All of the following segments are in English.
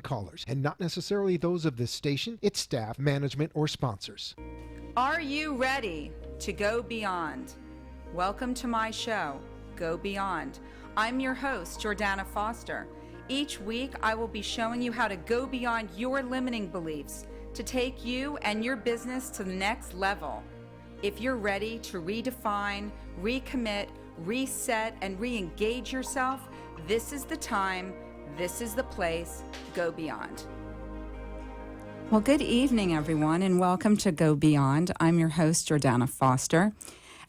callers, and not necessarily those of this station, its staff, management, or sponsors. Are you ready to go beyond? Welcome to my show, Go Beyond. I'm your host, Jordana Foster. Each week, I will be showing you how to go beyond your limiting beliefs to take you and your business to the next level. If you're ready to redefine, recommit, reset, and re-engage yourself, this is the time, this is the place. Go Beyond. Well, good evening, everyone, and welcome to Go Beyond. I'm your host, Jordana Foster.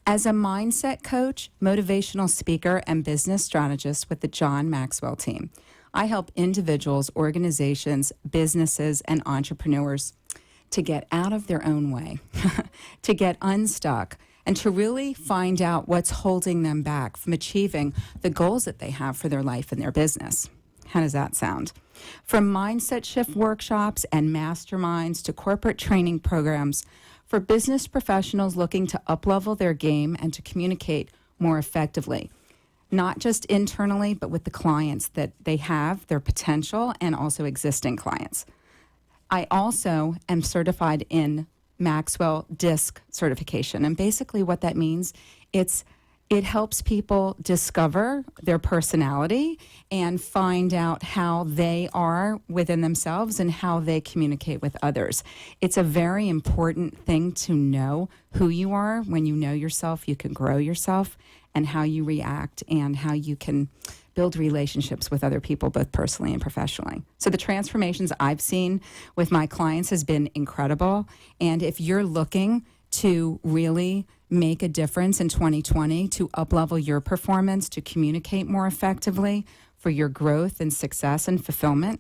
As a mindset coach, motivational speaker, and business strategist with the John Maxwell team, I help individuals, organizations, businesses, and entrepreneurs to get out of their own way, to get unstuck, and to really find out what's holding them back from achieving the goals that they have for their life and their business. How does that sound? From mindset shift workshops and masterminds to corporate training programs for business professionals looking to uplevel their game and to communicate more effectively, not just internally, but with the clients that they have, their potential, and also existing clients. I also am certified in Maxwell DISC certification. And basically what that means, it helps people discover their personality and find out how they are within themselves and how they communicate with others. It's a very important thing to know who you are. When you know yourself, you can grow yourself, and how you react and how you can build relationships with other people, both personally and professionally. So the transformations I've seen with my clients has been incredible. And if you're looking to really make a difference in 2020, to uplevel your performance, to communicate more effectively for your growth and success and fulfillment,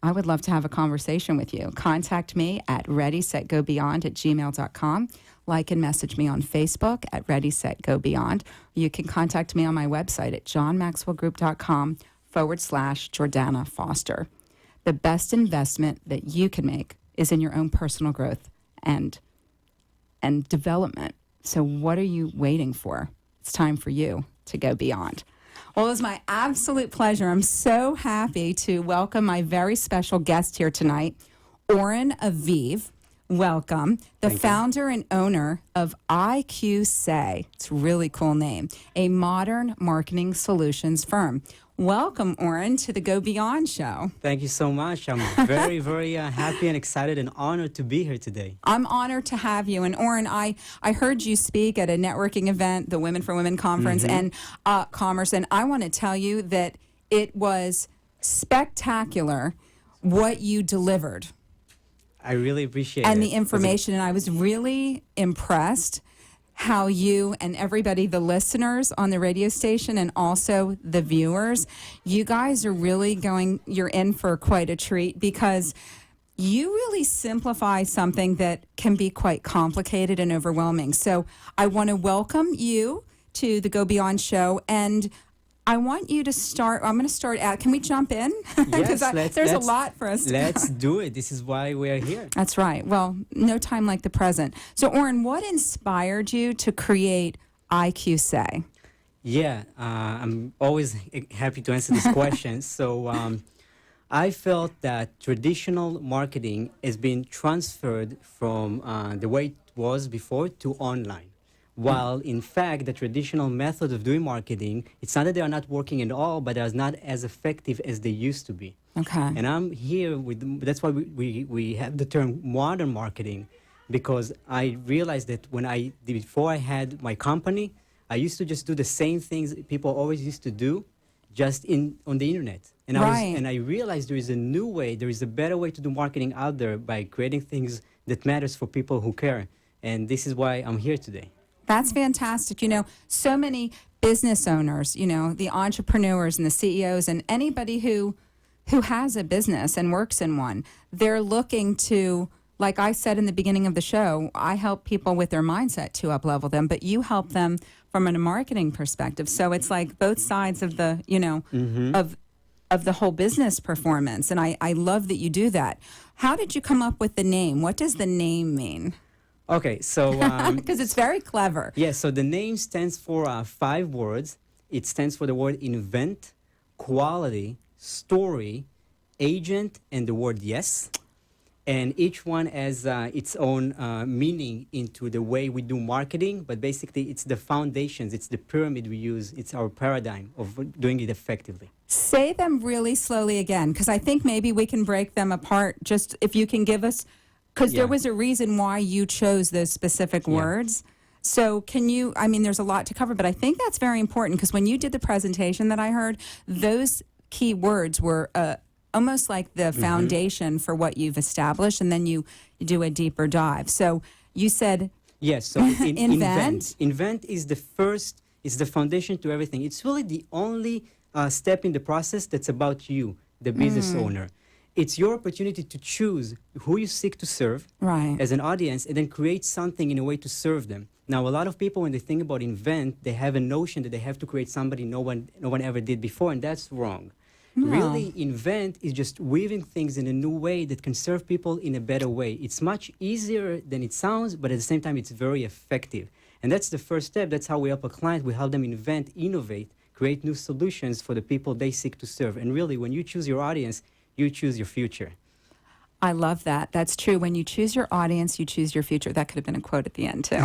I would love to have a conversation with you. Contact me at readysetgobeyond@gmail.com. Like and message me on Facebook at Ready, Set, Go Beyond. You can contact me on my website at johnmaxwellgroup.com/Jordana Foster. The best investment that you can make is in your own personal growth and development. So what are you waiting for? It's time for you to go beyond. Well, it was my absolute pleasure. I'm so happy to welcome my very special guest here tonight, Oren Aviv. Welcome. The founder and owner of IQ Say. It's a really cool name. A modern marketing solutions firm. Welcome, Oren, to the Go Beyond show. Thank you so much. I'm very, very happy and excited and honored to be here today. I'm honored to have you. And Oren, I heard you speak at a networking event, the Women for Women Conference and Commerce, and I want to tell you that it was spectacular what you delivered. I really appreciate it. And the information, and I was really impressed how you and everybody, the listeners on the radio station and also the viewers, you guys are really you're in for quite a treat because you really simplify something that can be quite complicated and overwhelming. So I want to welcome you to the Go Beyond show, and I want you to start. I'm going to start out. Can we jump in? Yes, there's a lot for us. Let's do it. This is why we're here. That's right. Well, no time like the present. So, Oren, what inspired you to create IQ Say? Yeah, I'm always happy to answer this question. So, I felt that traditional marketing is being transferred from the way it was before to online. While, in fact, the traditional method of doing marketing, it's not that they are not working at all, but they're not as effective as they used to be. Okay. And I'm here that's why we have the term modern marketing, because I realized that before I had my company, I used to just do the same things people always used to do, just on the internet. And I realized there is a new way, there is a better way to do marketing out there by creating things that matters for people who care. And this is why I'm here today. That's fantastic. So many business owners, the entrepreneurs and the CEOs and anybody who has a business and works in one, they're looking to, like I said in the beginning of the show, I help people with their mindset to up-level them, but you help them from a marketing perspective. So it's like both sides of the, of the whole business performance. And I love that you do that. How did you come up with the name? What does the name mean? Okay, so... Because it's very clever. Yeah, so the name stands for 5 words. It stands for the word invent, quality, story, agent and the word yes. And each one has its own meaning into the way we do marketing, but basically it's the foundations, it's the pyramid we use, it's our paradigm of doing it effectively. Say them really slowly again, because I think maybe we can break them apart. Just if you can give us, because there was a reason why you chose those specific words. So can you, I mean, there's a lot to cover, but I think that's very important, because when you did the presentation that I heard, those key words were almost like the foundation for what you've established, and then you do a deeper dive. So you said yes. So invent. Invent is the first, is the foundation to everything. It's really the only step in the process that's about you, the business owner. It's your opportunity to choose who you seek to serve as an audience, and then create something in a way to serve them. Now, a lot of people, when they think about invent, they have a notion that they have to create somebody no one ever did before, and that's wrong. Really, invent is just weaving things in a new way that can serve people in a better way. It's much easier than it sounds, but at the same time, it's very effective. And that's the first step. That's how we help a client. We help them invent, innovate, create new solutions for the people they seek to serve. And really, when you choose your audience, you choose your future. I love that. That's true. When you choose your audience, you choose your future. That could have been a quote at the end, too.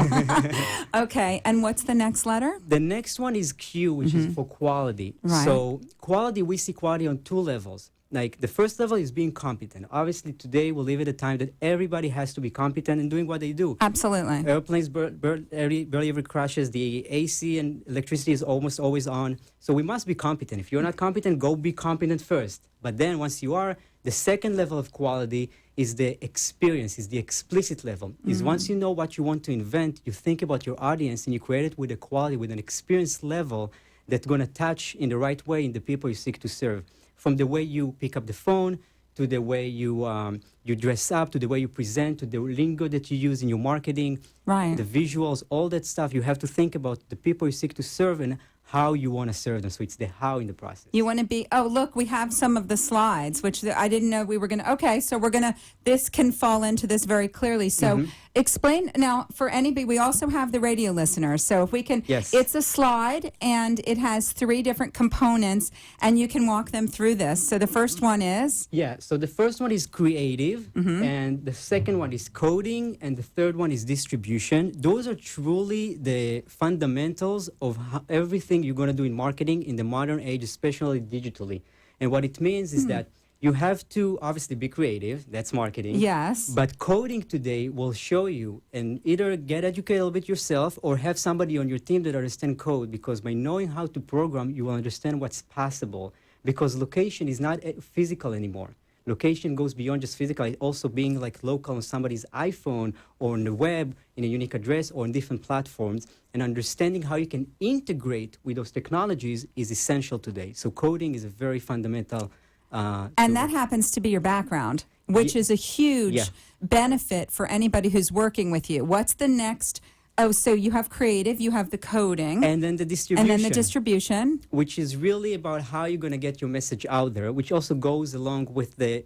Okay. And what's the next letter? The next one is Q, which is for quality. Right. So quality, we see quality on two levels. Like the first level is being competent. Obviously, today we live at a time that everybody has to be competent in doing what they do. Absolutely. Airplanes barely ever crashes. The AC and electricity is almost always on. So we must be competent. If you're not competent, go be competent first. But then once you are, the second level of quality is the experience, is the explicit level. Is once you know what you want to invent, you think about your audience and you create it with a quality, with an experience level that's going to touch in the right way in the people you seek to serve. From the way you pick up the phone, to the way you dress up, to the way you present, to the lingo that you use in your marketing, the visuals, all that stuff. You have to think about the people you seek to serve and how you want to serve them. So it's the how in the process. You want to be, oh, look, we have some of the slides, which I didn't know we were going to, okay, so we're going to, this can fall into this very clearly. So explain, now, for anybody, we also have the radio listeners. So if we can, it's a slide, and it has 3 different components, and you can walk them through this. So the first one is? Yeah, so the first one is creative, and the second one is coding, and the third one is distribution. Those are truly the fundamentals of how everything you're going to do in marketing in the modern age, especially digitally. And what it means is that you have to obviously be creative. That's marketing. Yes. But coding today will show you, and either get educated a little bit yourself or have somebody on your team that understands code, because by knowing how to program, you will understand what's possible, because location is not physical anymore. Location goes beyond just physical. It also being like local on somebody's iPhone or on the web in a unique address or on different platforms, and understanding how you can integrate with those technologies is essential today. So coding is a very fundamental and that happens to be your background, which is a huge benefit for anybody who's working with you. What's the next? Oh, so you have creative, you have the coding. And then the distribution. And then the distribution. Which is really about how you're going to get your message out there, which also goes along with the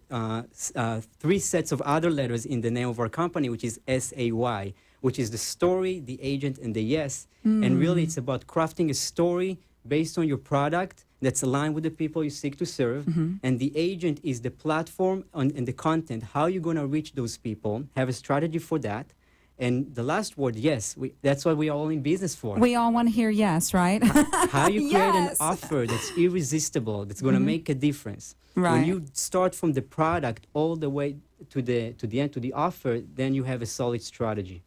3 sets of other letters in the name of our company, which is SAY, which is the story, the agent, and the yes. And really, it's about crafting a story based on your product that's aligned with the people you seek to serve. And the agent is the platform and the content, how you're going to reach those people, have a strategy for that. And the last word, yes, that's what we're all in business for. We all want to hear yes, right? How you create an offer that's irresistible, that's going to make a difference. When you start from the product all the way to the end, to the offer, then you have a solid strategy.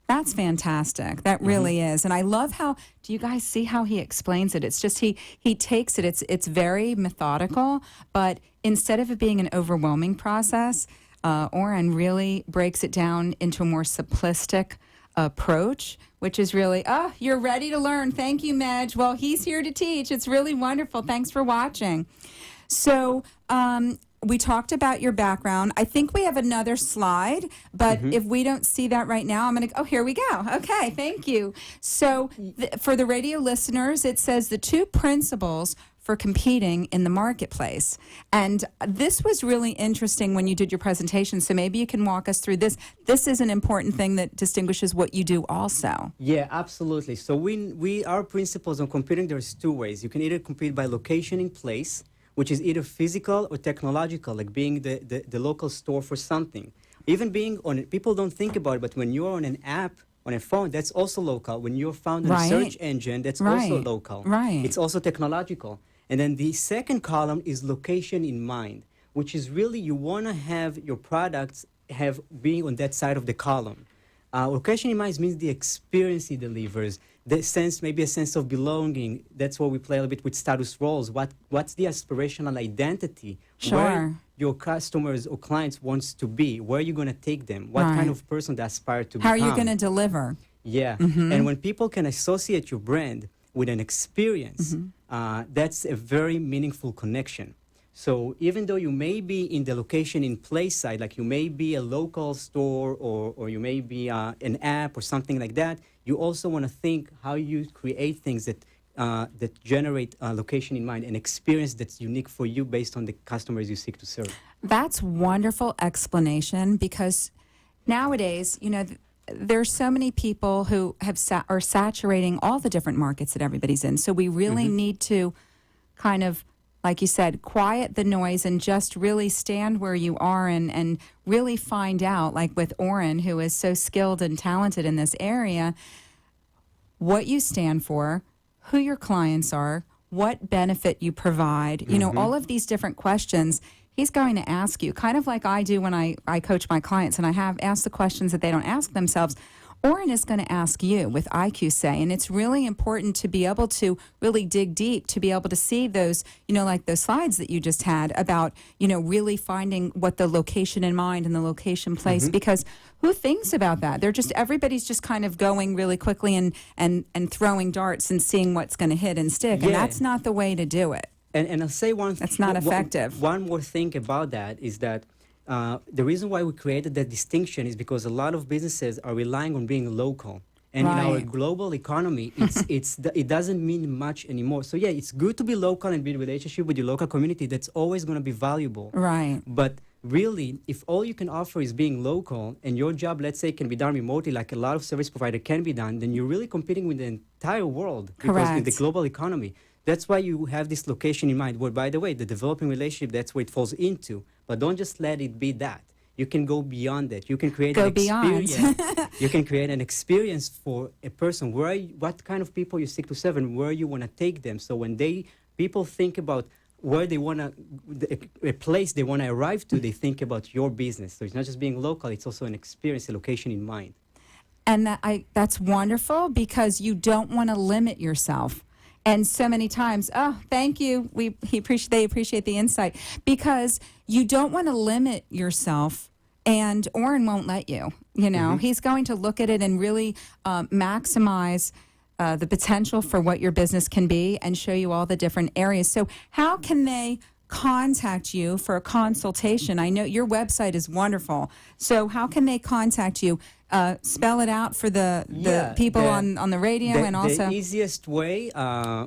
That's fantastic. That really is. And I love how, do you guys see how he explains it? It's just, he takes it, it's very methodical, but instead of it being an overwhelming process, Oren really breaks it down into a more simplistic approach, which is really, you're ready to learn. Thank you, Medj. Well, he's here to teach. It's really wonderful. Thanks for watching. So we talked about your background. I think we have another slide, but if we don't see that right now, I'm going to, here we go. Okay, thank you. So for the radio listeners, it says the 2 principles for competing in the marketplace. And this was really interesting when you did your presentation, so maybe you can walk us through this. This is an important thing that distinguishes what you do also. Yeah, absolutely. So our principles on competing, there's 2 ways. You can either compete by location in place, which is either physical or technological, like being the local store for something. Even being on it, people don't think about it, but when you're on an app, on a phone, that's also local. When you're found in a search engine, that's also local. Right. It's also technological. And then the second column is location in mind, which is really you want to have your products have being on that side of the column. Location in mind means the experience it delivers, the sense, maybe a sense of belonging. That's where we play a little bit with status roles. What's the aspirational identity? Sure. Where your customers or clients wants to be? Where are you going to take them? What kind of person they aspire to become? How are you going to deliver? Yeah. And when people can associate your brand with an experience, that's a very meaningful connection. So even though you may be in the location in place side, like you may be a local store or you may be an app or something like that, you also want to think how you create things that generate location in mind, an experience that's unique for you based on the customers you seek to serve. That's wonderful explanation, because nowadays, there's so many people who are saturating all the different markets that everybody's in. So we really need to kind of, like you said, quiet the noise and just really stand where you are and really find out, like with Oren, who is so skilled and talented in this area, what you stand for, who your clients are, what benefit you provide, all of these different questions. He's going to ask you, kind of like I do when I coach my clients, and I have asked the questions that they don't ask themselves. Oren is going to ask you with IQ Say, and it's really important to be able to really dig deep, to be able to see those, like those slides that you just had about, really finding what the location in mind and the location place, because who thinks about that? Everybody's just kind of going really quickly and throwing darts and seeing what's going to hit and stick, and that's not the way to do it. And I'll say that's not effective. One more thing about that is that the reason why we created that distinction is because a lot of businesses are relying on being local. And in our global economy, it doesn't mean much anymore. So, yeah, it's good to be local and build a relationship with your local community. That's always going to be valuable. Right. But really, if all you can offer is being local and your job, let's say, can be done remotely, like a lot of service providers can be done, then you're really competing with the entire world. Correct. Because in the global economy. That's why you have this location in mind, where, by the way, the developing relationship, that's where it falls into. But don't just let it be that. You can go beyond that. You can create an experience. You can create an experience for a person. What kind of people you seek to serve and where you want to take them. So when people think about where they want to, a place they want to arrive to, they think about your business. So it's not just being local, it's also an experience, a location in mind. And that's wonderful, because you don't want to limit yourself. And so many times, thank you. They appreciate the insight, because you don't want to limit yourself, and Oren won't let you. He's going to look at it and really maximize the potential for what your business can be and show you all the different areas. So how can they contact you for a consultation? I know your website is wonderful. So how can they contact you? Spell it out for the people on the radio, and also the easiest way.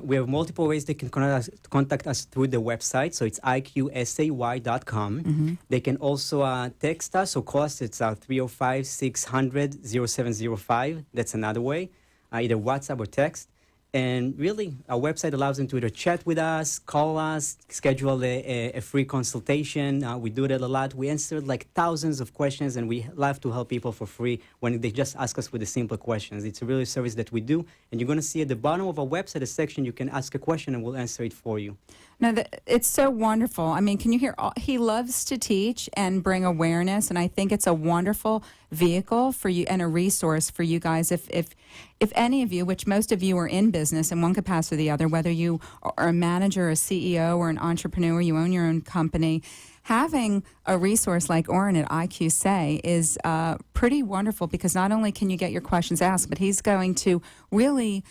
We have multiple ways they can contact us through the website. So it's iqsay.com. They can also text us or call us. It's 305-600-0705. That's another way. Either WhatsApp or text. And really, our website allows them to either chat with us, call us, schedule a free consultation. We do that a lot. We answer like thousands of questions, and we love to help people for free when they just ask us with the simple questions. It's a really service that we do. And you're going to see at the bottom of our website a section you can ask a question, and we'll answer it for you. No, it's so wonderful. I mean, can you hear? He loves to teach and bring awareness, and I think it's a wonderful vehicle for you and a resource for you guys. If any of you, which most of you are in business in one capacity or the other, whether you are a manager, a CEO, or an entrepreneur, you own your own company, having a resource like Oren at IQ Say is pretty wonderful, because not only can you get your questions asked, but he's going to really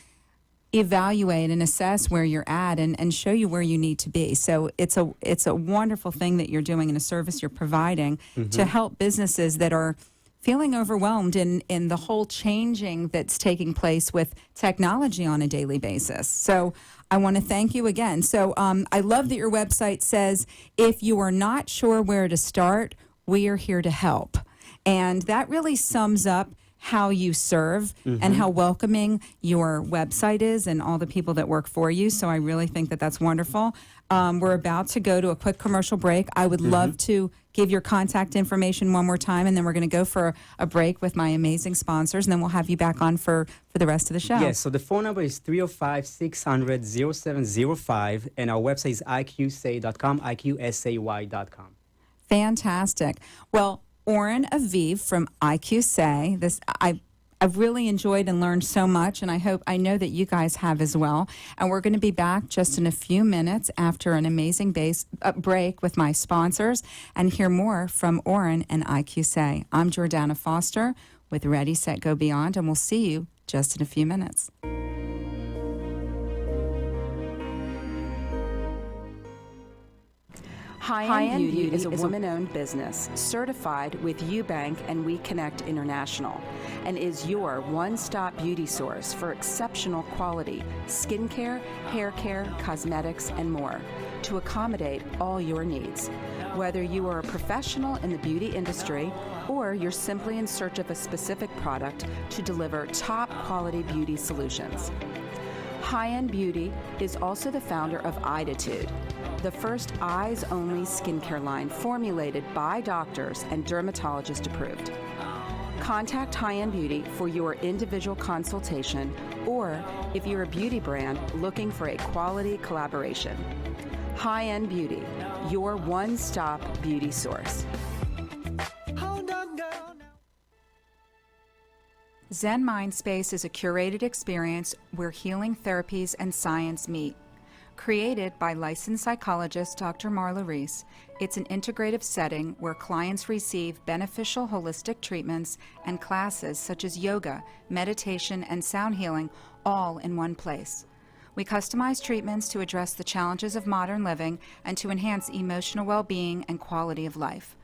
evaluate and assess where you're at and show you where you need to be. So it's a wonderful thing that you're doing, and a service you're providing to help businesses that are feeling overwhelmed in the whole changing that's taking place with technology on a daily basis. So I want to thank you again. So I love that your website says, if you are not sure where to start, we are here to help. And that really sums up how you serve and how welcoming your website is and all the people that work for you. So I really think that that's wonderful. We're about to go to a quick commercial break. I would love to give your contact information one more time, and then we're going to go for a break with my amazing sponsors, and then we'll have you back on for the rest of the show. Yes, so the phone number is 305-600-0705, and our website is iqsay.com, iqsay.com. Fantastic. Well, Oren Aviv from IQSay, I've really enjoyed and learned so much, and I know that you guys have as well. And we're going to be back just in a few minutes after an amazing break with my sponsors and hear more from Oren and IQSay. I'm Jordana Foster with Ready, Set, Go Beyond, and we'll see you just in a few minutes. High-End Beauty is a woman-owned business certified with Eubank and We Connect International and is your one-stop beauty source for exceptional quality skincare, hair care, cosmetics, and more to accommodate all your needs. Whether you are a professional in the beauty industry or you're simply in search of a specific product to deliver top-quality beauty solutions. High-End Beauty is also the founder of Iditude, the first eyes-only skincare line formulated by doctors and dermatologist approved. Contact High-End Beauty for your individual consultation or if you're a beauty brand looking for a quality collaboration. High-End Beauty, your one-stop beauty source. Zen Mindspace is a curated experience where healing therapies and science meet. Created by licensed psychologist Dr. Marla Reese, it's an integrative setting where clients receive beneficial holistic treatments and classes such as yoga, meditation, and sound healing all in one place. We customize treatments to address the challenges of modern living and to enhance emotional well-being and quality of life.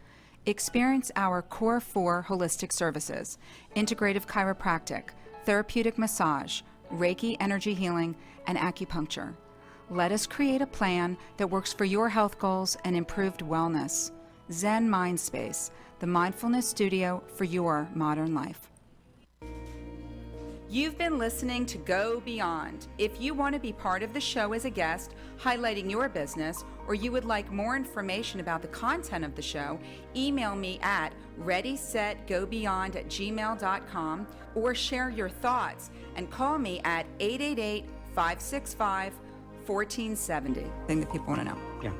Experience our core 4 holistic services: integrative chiropractic, therapeutic massage, Reiki energy healing, and acupuncture. Let us create a plan that works for your health goals and improved wellness. Zen Mindspace, the mindfulness studio for your modern life. You've been listening to Go Beyond. If you want to be part of the show as a guest, highlighting your business, or you would like more information about the content of the show, email me at readysetgobeyond@gmail.com or share your thoughts and call me at 888-565-1470. Thing that people want to know. Yeah.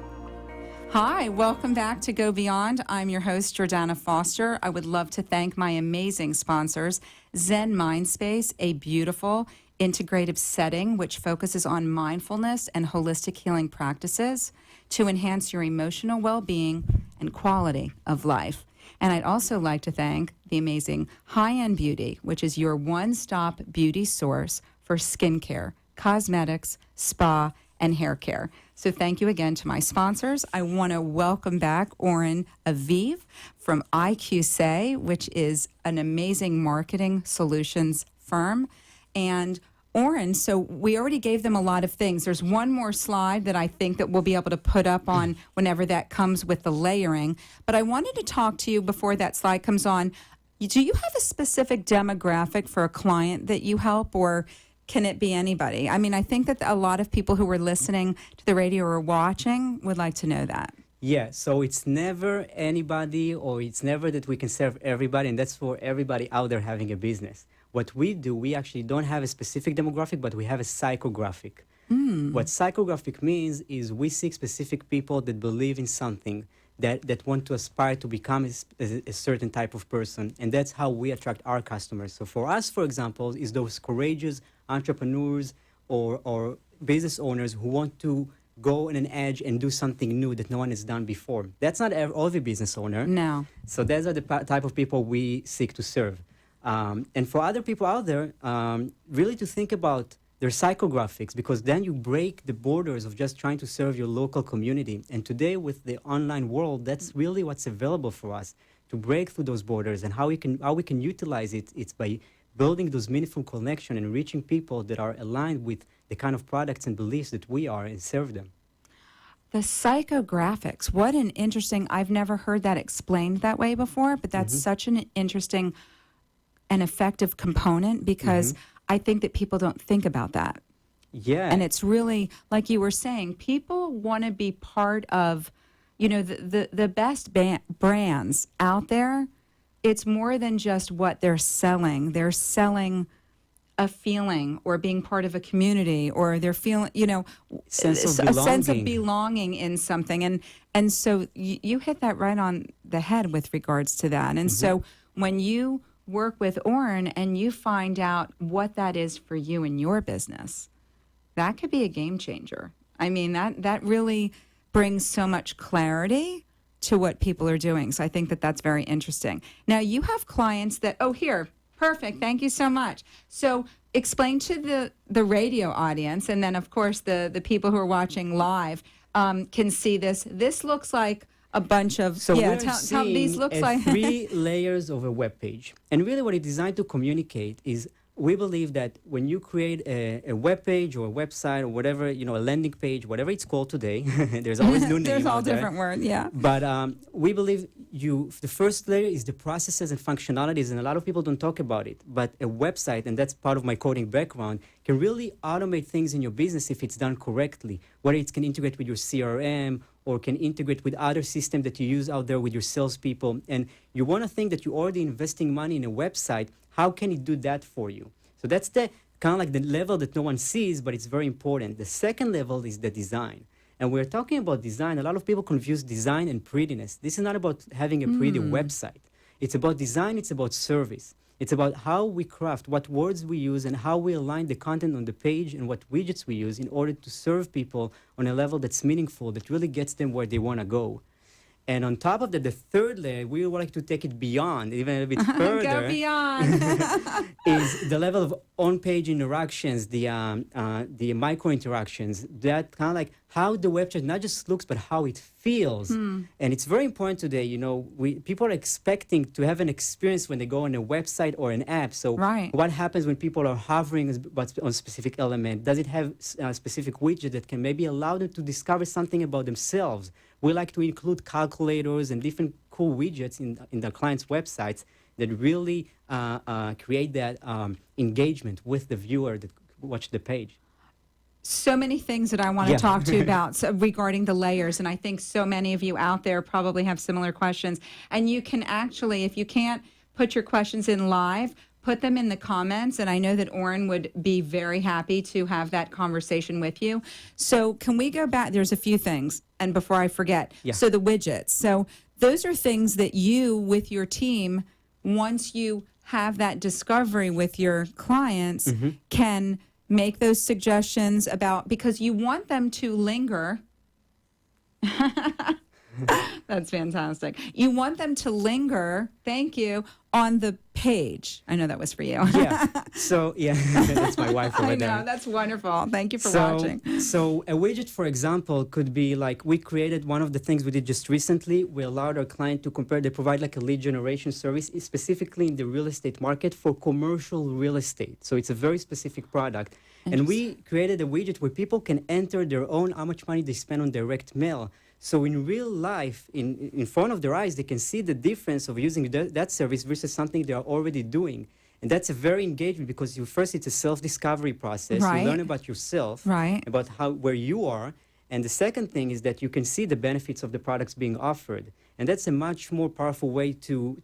Hi, welcome back to Go Beyond. I'm your host, Jordana Foster. I would love to thank my amazing sponsors, Zen Mindspace, a beautiful integrative setting which focuses on mindfulness and holistic healing practices to enhance your emotional well-being and quality of life. And I'd also like to thank the amazing High-End Beauty, which is your one-stop beauty source for skincare, cosmetics, spa, and hair care. So thank you again to my sponsors. I want to welcome back Oren Aviv from IQSay, which is an amazing marketing solutions firm. And Oren, so we already gave them a lot of things. There's one more slide that I think that we'll be able to put up on whenever that comes with the layering. But I wanted to talk to you before that slide comes on. Do you have a specific demographic for a client that you help, or can it be anybody? I mean, I think that a lot of people who are listening to the radio or watching would like to know that. Yeah, so it's never anybody, or it's never that we can serve everybody, and that's for everybody out there having a business. What we do, we actually don't have a specific demographic, but we have a psychographic. What psychographic means is we seek specific people that believe in something, that want to aspire to become a certain type of person, and that's how we attract our customers. So for us, for example, is those courageous entrepreneurs or business owners who want to go on an edge and do something new that no one has done before. That's not every business owner. No. So those are the type of people we seek to serve. And for other people out there, really to think about their psychographics, because then you break the borders of just trying to serve your local community. And today with the online world, that's really what's available for us, to break through those borders. And how we can utilize it, it's by building those meaningful connections and reaching people that are aligned with the kind of products and beliefs that we are, and serve them. The psychographics, what an interesting, I've never heard that explained that way before, but that's such an interesting an effective component because I think that people don't think about that. Yeah. And it's really, like you were saying, people want to be part of, the best brands out there. It's more than just what they're selling. They're selling a feeling or being part of a community, or they're feeling, sense of a sense of belonging. belonging in something. And so you hit that right on the head with regards to that. And so when you work with Oren and you find out what that is for you in your business, that could be a game changer. I mean, that really brings so much clarity to what people are doing. So I think that that's very interesting. Now, you have clients that, perfect, thank you so much. So explain to the radio audience, and then, of course, the people who are watching live can see this. This looks like a bunch of, So we're tell these looks seeing like. 3 layers of a web page. And really what it's designed to communicate is we believe that when you create a web page or a website or whatever, a landing page, whatever it's called today, there's always new names. There's all out there. different words, yeah. But we believe the first layer is the processes and functionalities, and a lot of people don't talk about it. But a website, and that's part of my coding background, can really automate things in your business if it's done correctly, whether it can integrate with your CRM or can integrate with other systems that you use out there with your salespeople. And you want to think that you're already investing money in a website. How can it do that for you? So that's the kind of like the level that no one sees, but it's very important. The second level is the design. And we're talking about design. A lot of people confuse design and prettiness. This is not about having a pretty website. It's about design. It's about service. It's about how we craft, what words we use, and how we align the content on the page and what widgets we use in order to serve people on a level that's meaningful, that really gets them where they want to go. And on top of that, the third layer, we would like to take it beyond, even a little bit further. Go beyond. Is the level of on-page interactions, the micro interactions, that kind of like how the website not just looks, but how it feels. And it's very important today. People are expecting to have an experience when they go on a website or an app. So what happens when people are hovering on a specific element? Does it have a specific widget that can maybe allow them to discover something about themselves? We like to include calculators and different cool widgets in the client's websites that really create that engagement with the viewer that watch the page. So many things that I want to talk to you about regarding the layers, and I think so many of you out there probably have similar questions. And you can actually, if you can't put your questions in live, put them in the comments, and I know that Oren would be very happy to have that conversation with you. So can we go back? There's a few things, and before I forget, so the widgets. So those are things that you, with your team, once you have that discovery with your clients, can make those suggestions about, because you want them to linger. That's fantastic. You want them to linger, thank you, on the page. I know that was for you. So, that's my wife over there. I know, that's wonderful. Thank you for watching. So a widget, for example, could be like, we created one of the things we did just recently. We allowed our client to compare, they provide like a lead generation service, specifically in the real estate market for commercial real estate. So it's a very specific product. And we created a widget where people can enter their own, how much money they spend on direct mail. So in real life, in front of their eyes, they can see the difference of using that service versus something they are already doing. And that's a very engagement because first it's a self-discovery process. You learn about yourself, about where you are. And the second thing is that you can see the benefits of the products being offered. And that's a much more powerful way to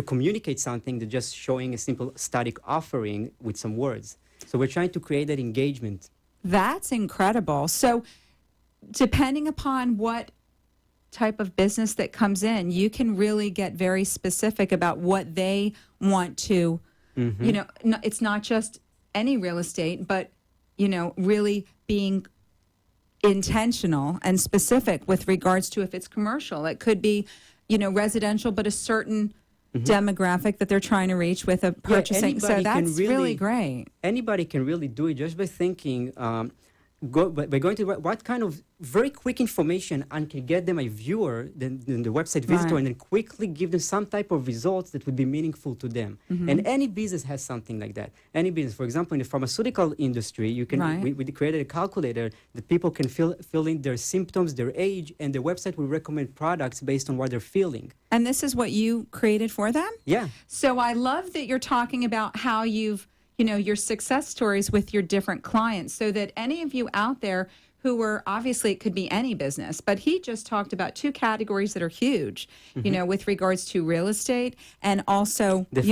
communicate something than just showing a simple static offering with some words. So we're trying to create that engagement. That's incredible. So depending upon what type of business that comes in, you can really get very specific about what they want to, it's not just any real estate, but, really being intentional and specific with regards to if it's commercial. It could be, residential, but a certain demographic that they're trying to reach with a purchasing. So that's really great. Anybody can really do it just by thinking. by going to what kind of very quick information I can get them a viewer, then the website visitor, Right. and then quickly give them some type of results that would be meaningful to them. And any business has something like that. Any business, for example, in the pharmaceutical industry, you can Right. we created a calculator that people can fill in their symptoms, their age, and the website will recommend products based on what they're feeling. And this is what you created for them? Yeah. So I love that you're talking about how you've, your success stories with your different clients, so that any of you out there who are, obviously it could be any business, but he just talked about two categories that are huge, with regards to real estate and also, The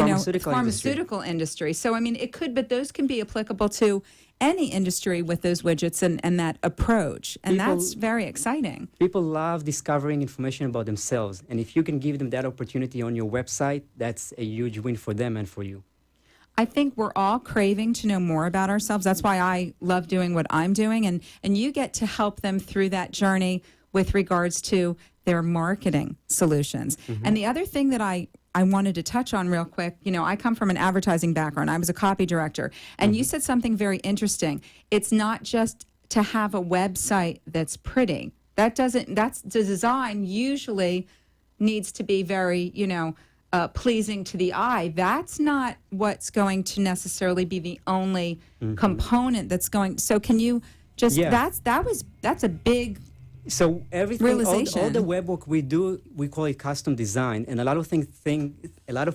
pharmaceutical industry. So, I mean, but those can be applicable to any industry with those widgets and that approach. And that's very exciting. People love discovering information about themselves. And if you can give them that opportunity on your website, that's a huge win for them and for you. I think we're all craving to know more about ourselves. That's why I love doing what I'm doing. And you get to help them through that journey with regards to their marketing solutions. And the other thing that I wanted to touch on real quick, I come from an advertising background. I was a copy director. And you said something very interesting. It's not just to have a website that's pretty. That's the design usually needs to be very, pleasing to the eye. That's not what's going to necessarily be the only component that's going. So can you just, that's a big So everything, all realization. the web work we do, we call it custom design, and a lot of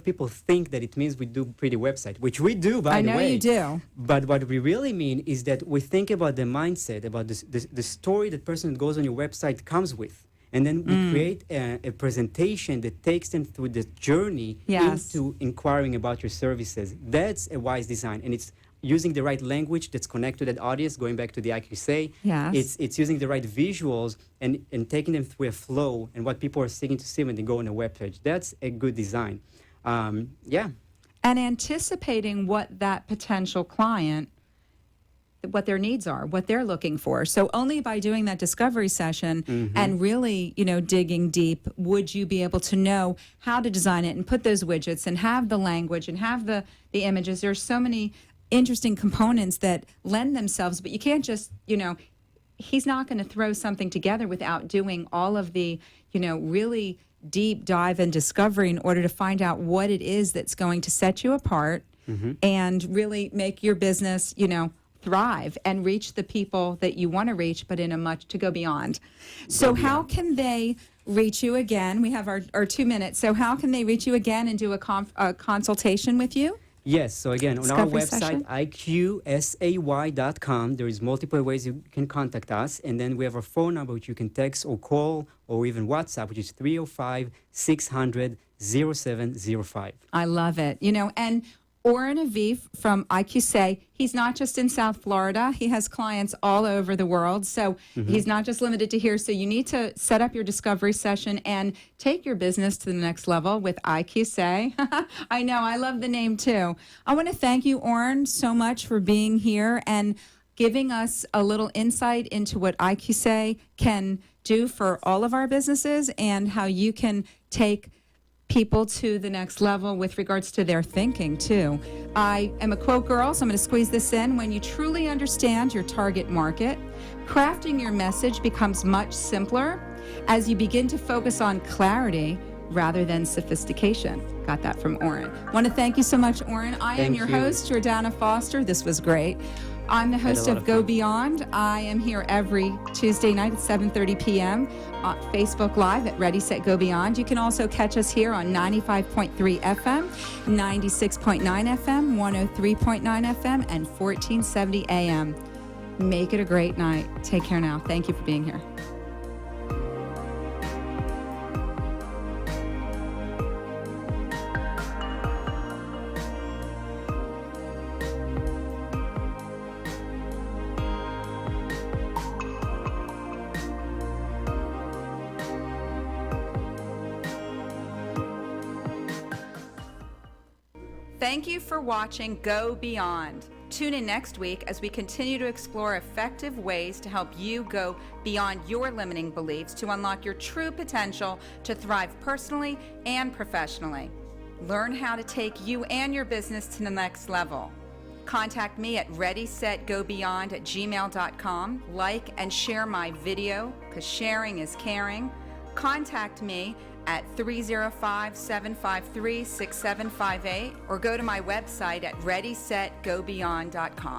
people think that it means we do pretty website, which we do, by the way. I know you do. But what we really mean is that we think about the mindset, about the story that person that goes on your website comes with, and then we create a presentation that takes them through the journey into inquiring about your services. That's a wise design, and it's using the right language that's connected to that audience, going back to the IQSA. Yes. It's using the right visuals and taking them through a flow and what people are seeking to see when they go on a web page. That's a good design. Yeah. And anticipating what that potential client, what their needs are, what they're looking for. So only by doing that discovery session and really, digging deep, would you be able to know how to design it and put those widgets and have the language and have the images. There's so many interesting components that lend themselves, but you can't just, he's not going to throw something together without doing all of the, really deep dive and discovery in order to find out what it is that's going to set you apart and really make your business, thrive and reach the people that you want to reach, but to go beyond. So how can they reach you again? We have our 2 minutes. So how can they reach you again and do a consultation with you? Yes, so again, on our Discovery website, session? iqsay.com, there is multiple ways you can contact us. And then we have our phone number, which you can text or call or even WhatsApp, which is 305-600-0705. I love it. And Oren Aviv from IQSA, he's not just in South Florida. He has clients all over the world. So he's not just limited to here. So you need to set up your discovery session and take your business to the next level with IQSA. I know, I love the name too. I want to thank you, Oren, so much for being here and giving us a little insight into what IQSA can do for all of our businesses and how you can take people to the next level with regards to their thinking too. I am a quote girl, so I'm going to squeeze this in. When you truly understand your target market, crafting your message becomes much simpler as you begin to focus on clarity rather than sophistication. Got that from Oren. Want to thank you so much, Oren. I am your host, Jordana Foster. This was great. I'm the host of Go Beyond. I am here every Tuesday night at 7:30 p.m. on Facebook Live at Ready, Set, Go Beyond. You can also catch us here on 95.3 FM, 96.9 FM, 103.9 FM, and 1470 AM. Make it a great night. Take care now. Thank you for being here. Thank you for watching Go Beyond. Tune in next week as we continue to explore effective ways to help you go beyond your limiting beliefs to unlock your true potential to thrive personally and professionally. Learn how to take you and your business to the next level. Contact me at readysetgobeyond@gmail.com. Like and share my video, because sharing is caring. Contact me at 305-753-6758 or go to my website at readysetgobeyond.com.